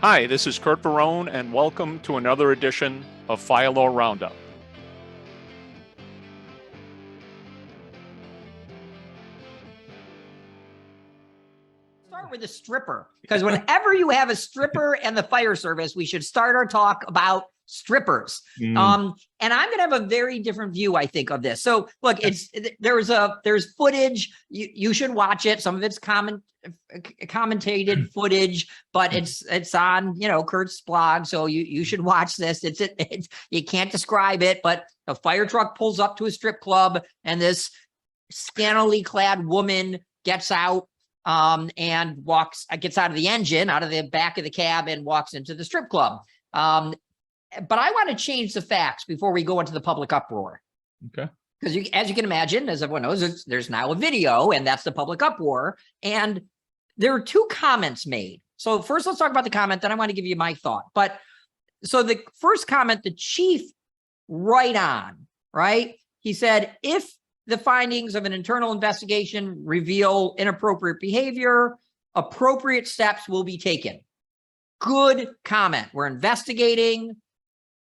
Hi, this is Curt and welcome to another edition of Fire Law Roundup. Start with a stripper, because whenever you have a stripper and the fire service, we should start our talk about strippers. And I'm going to have a very different view, I think, of this. So look, there's footage. You should watch it. Some of it's commentated footage, but it's on, Curt's blog. So you should watch this. It's you can't describe it, but a fire truck pulls up to a strip club and this scantily clad woman gets out and gets out of the engine, out of the back of the cab, and walks into the strip club. But I want to change the facts before we go into the public uproar. Okay. Because as you can imagine, as everyone knows, there's now a video, and that's the public uproar. And there are two comments made. So first, let's talk about the comment, then I want to give you my thought. But so the first comment, the chief right on, right? He said, if the findings of an internal investigation reveal inappropriate behavior, appropriate steps will be taken. Good comment. We're investigating.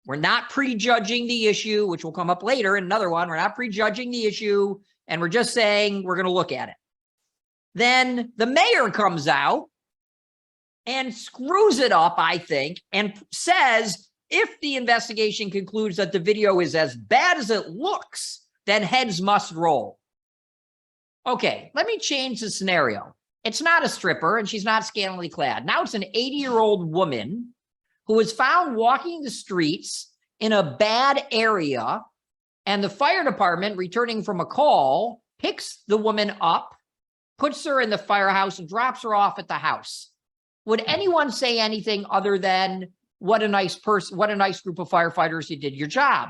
We're not prejudging the issue, which will come up later in another one. We're not prejudging the issue, and we're just saying we're going to look at it. Then the mayor comes out and screws it up, I think, and says, if the investigation concludes that the video is as bad as it looks, then heads must roll. Okay, let me change the scenario. It's not a stripper and she's not scantily clad. Now it's an 80-year-old woman who was found walking the streets in a bad area, and the fire department, returning from a call, picks the woman up, puts her in the firehouse, and drops her off at the house. Would anyone say anything other than, what a nice person, what a nice group of firefighters, you did your job?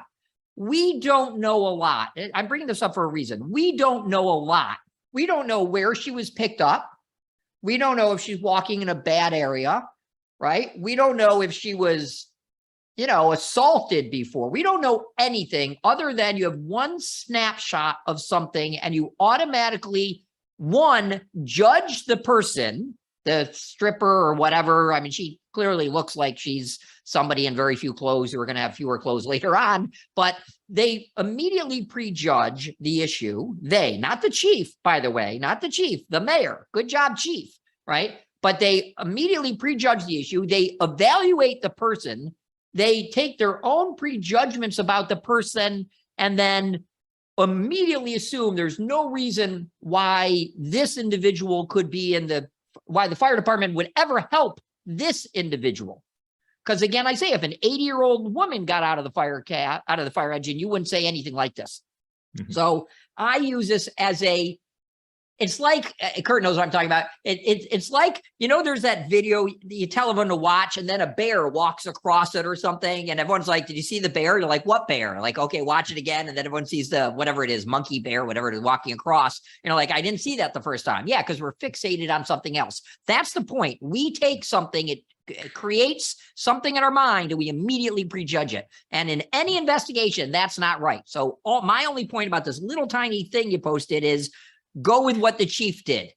We don't know a lot. I'm bringing this up for a reason. We don't know a lot. We don't know where she was picked up. We don't know if she's walking in a bad area, right? We don't know if she was, assaulted before. We don't know anything other than you have one snapshot of something and you automatically, one, judge the person, the stripper or whatever. I mean, she clearly looks like she's somebody in very few clothes who are going to have fewer clothes later on, but they immediately prejudge the issue. They, not the chief, by the way, not the chief, the mayor. Good job, chief, right? But they immediately prejudge the issue. They evaluate the person. They take their own prejudgments about the person and then immediately assume there's no reason why this individual could be why the fire department would ever help this individual. Because again, I say, if an 80-year-old woman got out of the fire engine, you wouldn't say anything like this. Mm-hmm. So I use this as it's like, Curt knows what I'm talking about. It's like, there's that video you tell everyone to watch, and then a bear walks across it or something, and everyone's like, did you see the bear? You're like, what bear? Like, okay, watch it again. And then everyone sees the, whatever it is, monkey bear, whatever it is, walking across. Like, I didn't see that the first time. Yeah, because we're fixated on something else. That's the point. We take something, it creates something in our mind, and we immediately prejudge it. And in any investigation, that's not right. So my only point about this little tiny thing you posted is, go with what the chief did.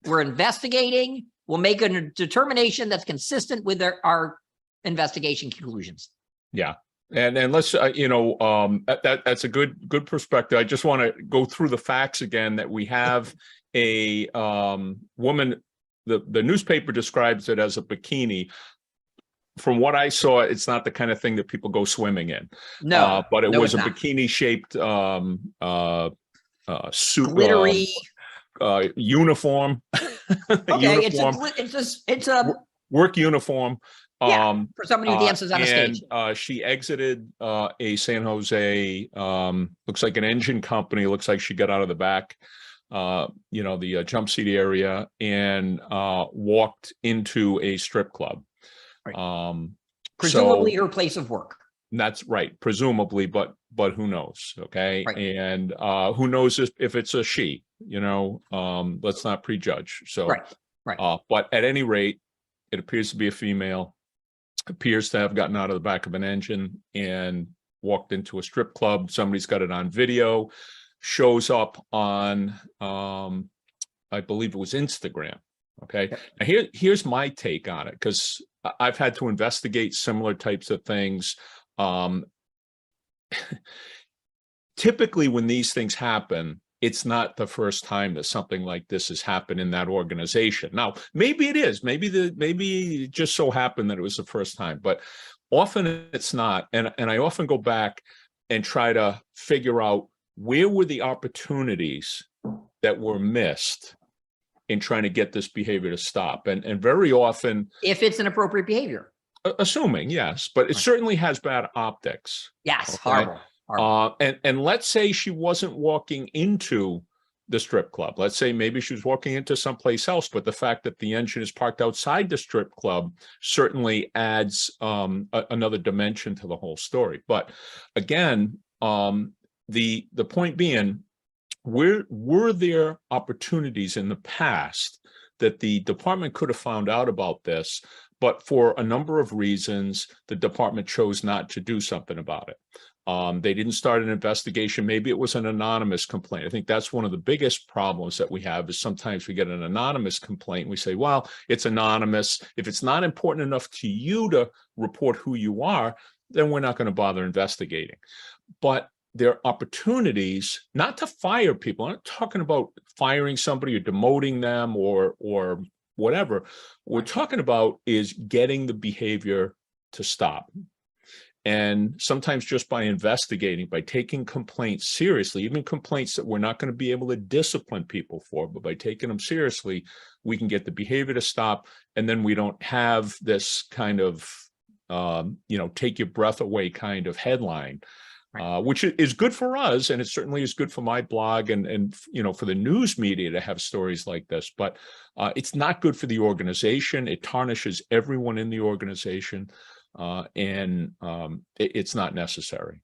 We're investigating. We'll make a determination that's consistent with our investigation conclusions. Yeah. And let's, that's a good perspective. I just want to go through the facts again, that we have a woman, the newspaper describes it as a bikini. From what I saw, it's not the kind of thing that people go swimming in. No, but it was a not. bikini-shaped suit, glittery uniform. Okay, uniform. it's a work uniform. For somebody who dances on a stage. She exited a San Jose, looks like an engine company. Looks like she got out of the back, the jump seat area, and walked into a strip club. Right. Presumably her place of work. That's right, presumably, but who knows? Okay. Right. And who knows if it's a she, let's not prejudge. So, right. But at any rate, it appears to be a female, appears to have gotten out of the back of an engine and walked into a strip club. Somebody's got it on video, shows up on, I believe it was Instagram. Okay. Now here's my take on it, because I've had to investigate similar types of things. Typically, when these things happen, it's not the first time that something like this has happened in that organization. Now, maybe it is. Maybe it just so happened that it was the first time, but often it's not. And I often go back and try to figure out where were the opportunities that were missed in trying to get this behavior to stop. And very often, if it's an appropriate behavior, assuming, yes, but it certainly has bad optics. yes, Okay? horrible. And let's say she wasn't walking into the strip club. Let's say maybe she was walking into someplace else, but the fact that the engine is parked outside the strip club certainly adds another dimension to the whole story. But again, the point being, were there opportunities in the past that the department could have found out about this, but for a number of reasons, the department chose not to do something about it? They didn't start an investigation. Maybe it was an anonymous complaint. I think that's one of the biggest problems that we have, is sometimes we get an anonymous complaint and we say, well, it's anonymous. If it's not important enough to you to report who you are, then we're not going to bother investigating. But there are opportunities not to fire people. I'm not talking about firing somebody or demoting them or whatever. What we're talking about is getting the behavior to stop. And sometimes just by investigating, by taking complaints seriously, even complaints that we're not going to be able to discipline people for, but by taking them seriously, we can get the behavior to stop. And then we don't have this kind of, take your breath away kind of headline, which is good for us. And it certainly is good for my blog and for the news media to have stories like this. But it's not good for the organization. It tarnishes everyone in the organization. It's not necessary.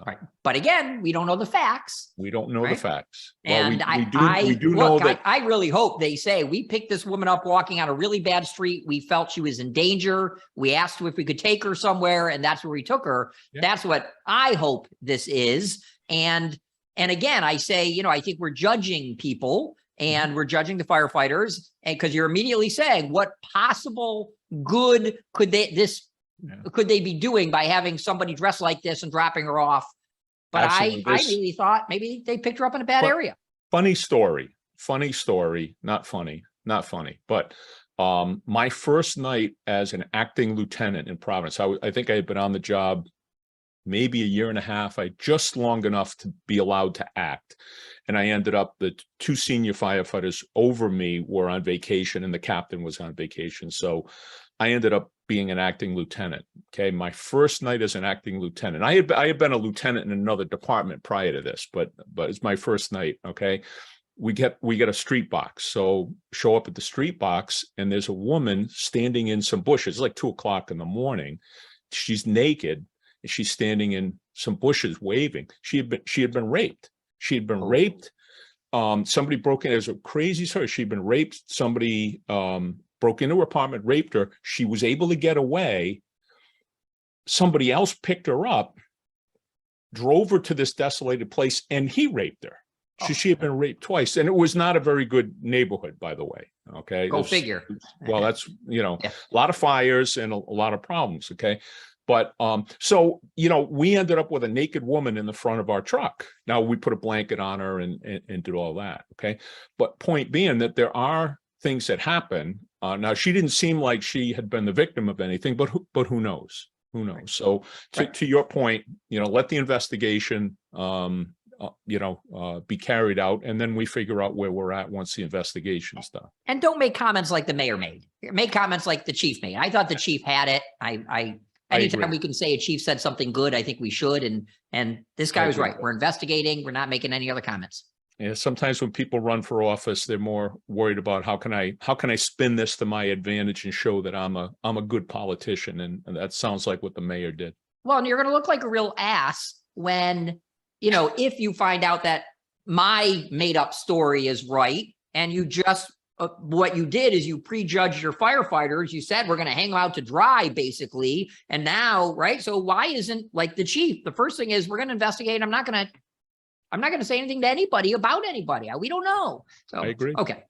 Right. But again, we don't know the facts. We don't know the facts. And well, we do know that. I really hope they say, we picked this woman up walking on a really bad street. We felt she was in danger. We asked her if we could take her somewhere, and that's where we took her. Yeah. That's what I hope this is. And again, I say, I think we're judging people and we're judging the firefighters, and because you're immediately saying, what possible good could they be doing by having somebody dressed like this and dropping her off? But I really thought maybe they picked her up in a bad area. Funny story, not funny. But my first night as an acting lieutenant in Providence, I think I had been on the job maybe a year and a half, just long enough to be allowed to act. And I ended up, the two senior firefighters over me were on vacation and the captain was on vacation. So I ended up being an acting lieutenant. Okay. My first night as an acting lieutenant. I had been a lieutenant in another department prior to this, but it's my first night. Okay. We get a street box. So show up at the street box and there's a woman standing in some bushes. It's like 2 o'clock in the morning. She's naked and she's standing in some bushes waving. She had been raped. She had been raped. Somebody broke in. There's a crazy story. She'd been raped. Somebody broke into her apartment, raped her. She was able to get away. Somebody else picked her up, drove her to this desolated place, and he raped her. She had been raped twice, and it was not a very good neighborhood, by the way. Okay, go figure. Well, that's a lot of fires and a lot of problems. Okay. But so we ended up with a naked woman in the front of our truck. Now we put a blanket on her and did all that. Okay. But point being that there are things that happen. Now she didn't seem like she had been the victim of anything, but who knows? Who knows? So to your point, let the investigation be carried out, and then we figure out where we're at once the investigation's done. And don't make comments like the mayor made. Make comments like the chief made. I thought the chief had it. Anytime we can say a chief said something good, I think we should. And this guy was right. We're investigating. We're not making any other comments. Yeah. Sometimes when people run for office, they're more worried about how can I spin this to my advantage and show that I'm a good politician. And that sounds like what the mayor did. Well, and you're going to look like a real ass when, if you find out that my made up story is right and you just what you did is you prejudged your firefighters. You said, we're going to hang them out to dry, basically. And now, right. So why isn't, like the chief, the first thing is we're going to investigate. I'm not going to say anything to anybody about anybody. We don't know. So I agree. Okay.